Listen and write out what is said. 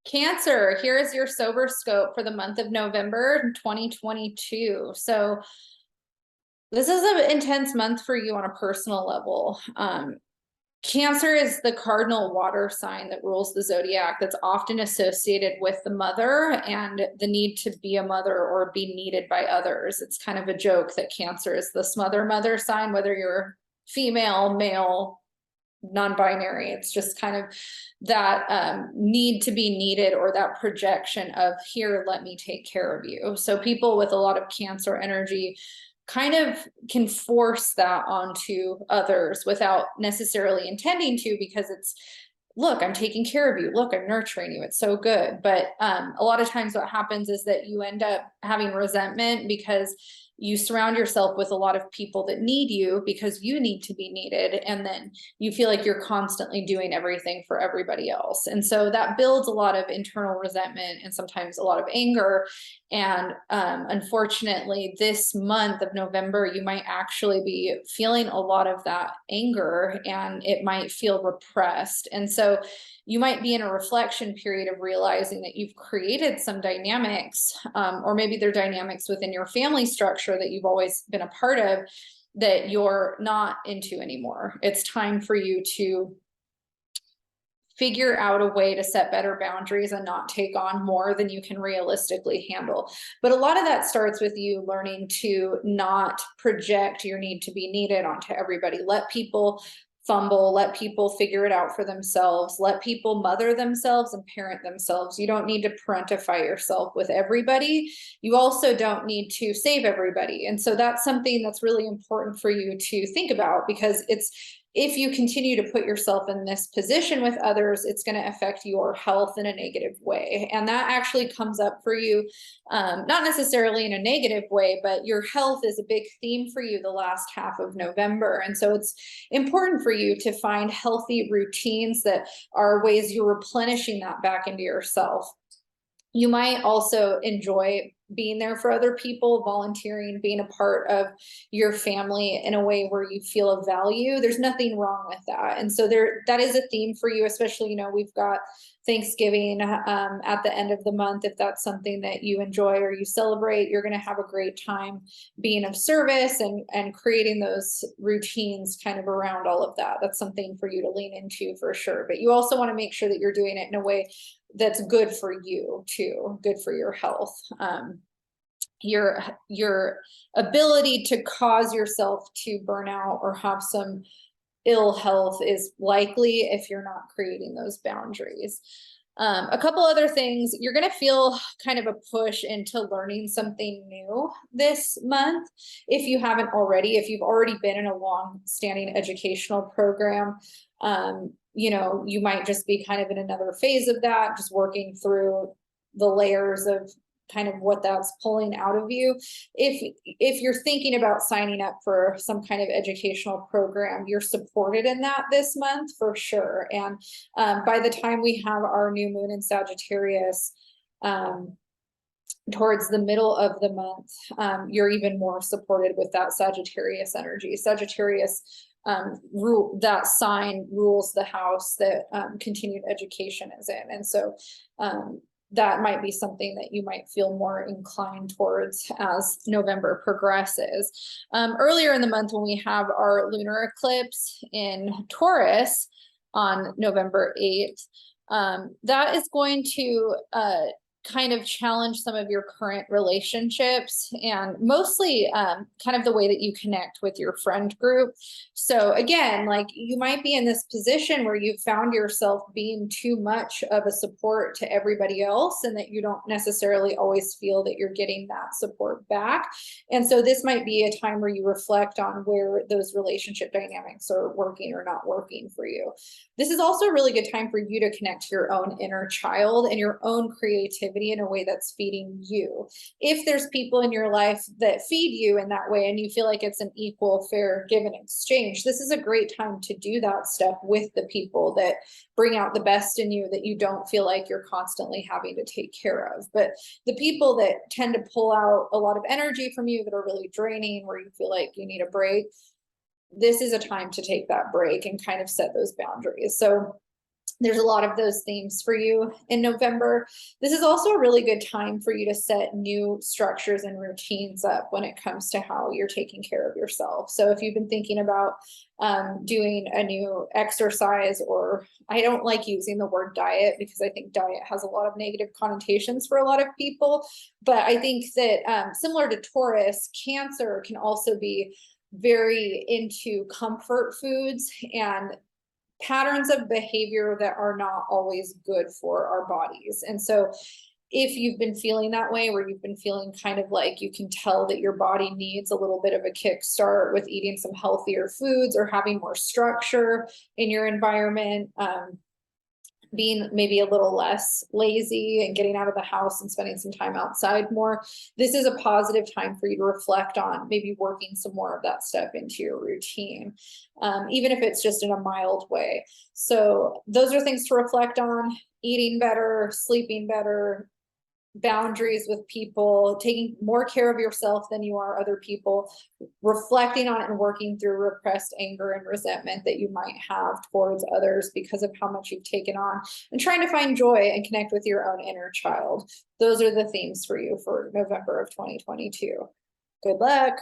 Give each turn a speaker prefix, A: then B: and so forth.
A: Cancer, here is your sober scope for the month of November 2022. So this is an intense month for you on a personal level. Cancer is the cardinal water sign that rules the zodiac, that's often associated with the mother and the need to be a mother or be needed by others. It's kind of a joke that Cancer is the smother mother sign, whether you're female, male, non-binary. It's just kind of that need to be needed, or that projection of, here, let me take care of you. So people with a lot of Cancer energy kind of can force that onto others without necessarily intending to, because it's, look, I'm taking care of you, look, I'm nurturing you, it's so good. But a lot of times what happens is that you end up having resentment because you surround yourself with a lot of people that need you because you need to be needed, and then you feel like you're constantly doing everything for everybody else. And so that builds a lot of internal resentment and sometimes a lot of anger. And unfortunately, this month of November, you might actually be feeling a lot of that anger, and it might feel repressed. And so you might be in a reflection period of realizing that you've created some dynamics, or maybe they're dynamics within your family structure that you've always been a part of, that you're not into anymore. It's time for you to figure out a way to set better boundaries and not take on more than you can realistically handle. But a lot of that starts with you learning to not project your need to be needed onto everybody. Let people fumble, let people figure it out for themselves, let people mother themselves and parent themselves. You don't need to parentify yourself with everybody. You also don't need to save everybody. And so that's something that's really important for you to think about, because it's, if you continue to put yourself in this position with others, it's going to affect your health in a negative way. And that actually comes up for you, not necessarily in a negative way, but your health is a big theme for you the last half of November. And so it's important for you to find healthy routines that are ways you're replenishing that back into yourself. You might also enjoy being there for other people, volunteering, being a part of your family in a way where you feel of value. There's nothing wrong with that. And so that is a theme for you, especially, we've got Thanksgiving at the end of the month. If that's something that you enjoy or you celebrate, you're going to have a great time being of service and creating those routines kind of around all of that. That's something for you to lean into for sure. But you also want to make sure that you're doing it in a way that's good for you too, good for your health. Your ability to cause yourself to burn out or have some ill health is likely if you're not creating those boundaries. A couple other things, you're going to feel kind of a push into learning something new this month. If you haven't already, if you've already been in a long-standing educational program, you might just be kind of in another phase of that, just working through the layers of kind of what that's pulling out of you. If you're thinking about signing up for some kind of educational program, you're supported in that this month for sure. And by the time we have our new moon in Sagittarius, towards the middle of the month, you're even more supported with that Sagittarius energy. Sagittarius, that sign rules the house that continued education is in. And so that might be something that you might feel more inclined towards as November progresses. Earlier in the month, when we have our lunar eclipse in Taurus on November 8th, that is going to kind of challenge some of your current relationships, and mostly kind of the way that you connect with your friend group. So again, like, you might be in this position where you've found yourself being too much of a support to everybody else, and that you don't necessarily always feel that you're getting that support back. And so this might be a time where you reflect on where those relationship dynamics are working or not working for you. This is also a really good time for you to connect to your own inner child and your own creativity in a way that's feeding you. If there's people in your life that feed you in that way and you feel like it's an equal, fair give and exchange, this is a great time to do that stuff with the people that bring out the best in you, that you don't feel like you're constantly having to take care of. But the people that tend to pull out a lot of energy from you, that are really draining, where you feel like you need a break, this is a time to take that break and kind of set those boundaries. So There's a lot of those themes for you in November. This is also a really good time for you to set new structures and routines up when it comes to how you're taking care of yourself. So if you've been thinking about doing a new exercise, or I don't like using the word diet because I think diet has a lot of negative connotations for a lot of people, but I think that similar to Taurus, Cancer can also be very into comfort foods and patterns of behavior that are not always good for our bodies. And so if you've been feeling that way, where you've been feeling kind of like you can tell that your body needs a little bit of a kickstart with eating some healthier foods or having more structure in your environment, being maybe a little less lazy and getting out of the house and spending some time outside more, this is a positive time for you to reflect on maybe working some more of that stuff into your routine, even if it's just in a mild way. So those are things to reflect on: eating better, sleeping better, boundaries with people, taking more care of yourself than you are other people, reflecting on it and working through repressed anger and resentment that you might have towards others because of how much you've taken on, and trying to find joy and connect with your own inner child. Those are the themes for you for November of 2022. Good luck.